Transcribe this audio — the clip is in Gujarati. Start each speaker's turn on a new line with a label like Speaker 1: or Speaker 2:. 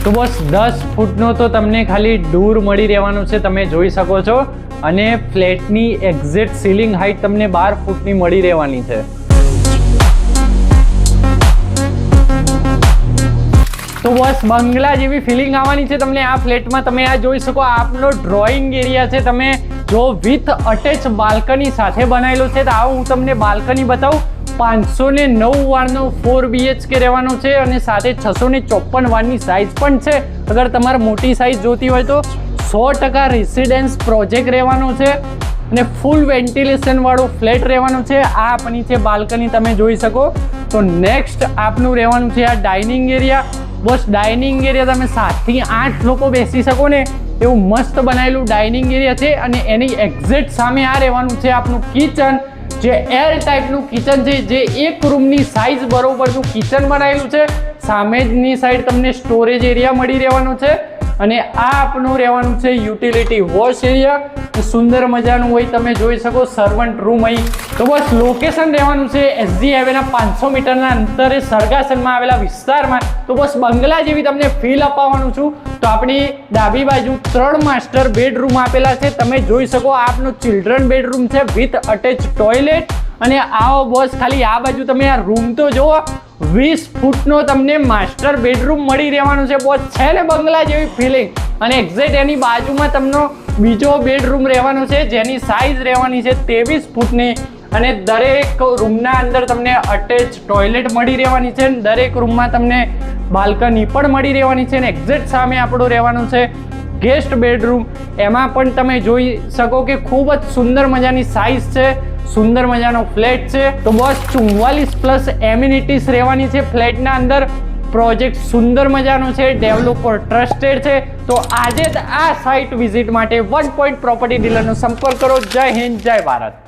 Speaker 1: તો બસ 10 ફૂટનો તો તમને ખાલી દૂર મળી રહેવાનું છે, તમે જોઈ શકો છો. અને ફ્લેટની એક્ઝેક્ટ સીલિંગ હાઈટ તમને 12 ફૂટની મળી રહેવાની છે. તો બસ બંગલા જેવી ફિલિંગ આવવાની છે તમને આ ફ્લેટમાં. તમે આ જોઈ શકો, આપનો ડ્રોઈંગ એરિયા છે, તમે જો વિથ અટેચ બાલ્કની સાથે બનાવેલો છે. તો આવું હું તમને બાલ્કની બતાવું. 509 વાળનો 4 BHK રહેવાનો છે અને સાથે 654 વાળની સાઇઝ પણ છે. અગર તમારે મોટી સાઇઝ જોતી હોય તો 100% રેસિડેન્સ પ્રોજેક્ટ રહેવાનો છે અને ફૂલ વેન્ટિલેશન વાળો ફ્લેટ રહેવાનો છે. આ આપણી છે બાલ્કની, તમે જોઈ શકો. તો નેક્સ્ટ આપનું રહેવાનું છે આ ડાઇનિંગ એરિયા. બસ ડાઇનિંગ એરિયા તમે 7 થી 8 લોકો બેસી શકો ને એવું મસ્ત બનાવેલું ડાઇનિંગ એરિયા છે. અને એની એક્ઝેક્ટ સામે આ રહેવાનું છે આપનું કિચન, જે એલ ટાઈપનું કિચન છે, જે એક રૂમની સાઇઝ બરોબરનું કિચન બનાવેલું છે. સામેની સાઈડ તમને સ્ટોરેજ એરિયા મળી રહેવાનો છે. અને આ આપનું રહેવાનું છે યુટિલિટી વોશ એરિયા. સુંદર મજાનું હોય, તમે જોઈ શકો સર્વન્ટ રૂમ અહીં. તો બસ લોકેશન રહેવાનું છે SG હાઈવેના 500 મીટરના અંતરે સરગાસનમાં આવેલા વિસ્તારમાં. તો બસ બંગલા જેવી તમને ફીલ અપાવવાનું છું. તો આપણી ડાબી બાજુ 3 માસ્ટર બેડરૂમ આપેલા છે, તમે જોઈ શકો. આપનો ચિલ્ડ્રન બેડરૂમ છે વિથ અટેચ ટોયલેટ. અને આવો બસ ખાલી આ બાજુ તમે આ રૂમ તો જુઓ, 20 ફૂટનો તમને માસ્ટર બેડરૂમ મળી રહેવાનો છે. બસ છે ને બંગલા જેવી ફિલિંગ. અને એક્ઝેક્ટ એની બાજુમાં તમને બીજો બેડરૂમ રહેવાનો છે, જેની સાઇઝ રહેવાની છે 23 ફૂટની. અને દરેક રૂમના અંદર તમને અટેચ ટોયલેટ મળી રહેવાની છે. દરેક રૂમમાં તમને બાલ્કની પણ મળી રહેવાની છે. અને એક્ઝેક્ટ સામે આપણું રહેવાનું છે ગેસ્ટ બેડરૂમ. એમાં પણ તમે જોઈ શકો કે ખૂબ જ સુંદર મજાની સાઇઝ છે, સુંદર મજાનો ફ્લેટ છે. તો બસ 44+ એમ્યુનિટીઝ રહેવાની છે ફ્લેટના અંદર. પ્રોજેક્ટ સુંદર મજાનો છે, ડેવલપર ટ્રસ્ટેડ છે. તો આજે આ સાઇટ વિઝિટ માટે 1 પોઈન્ટ પ્રોપર્ટી ડીલરનો સંપર્ક કરો. જય હિન્દ, જય ભારત.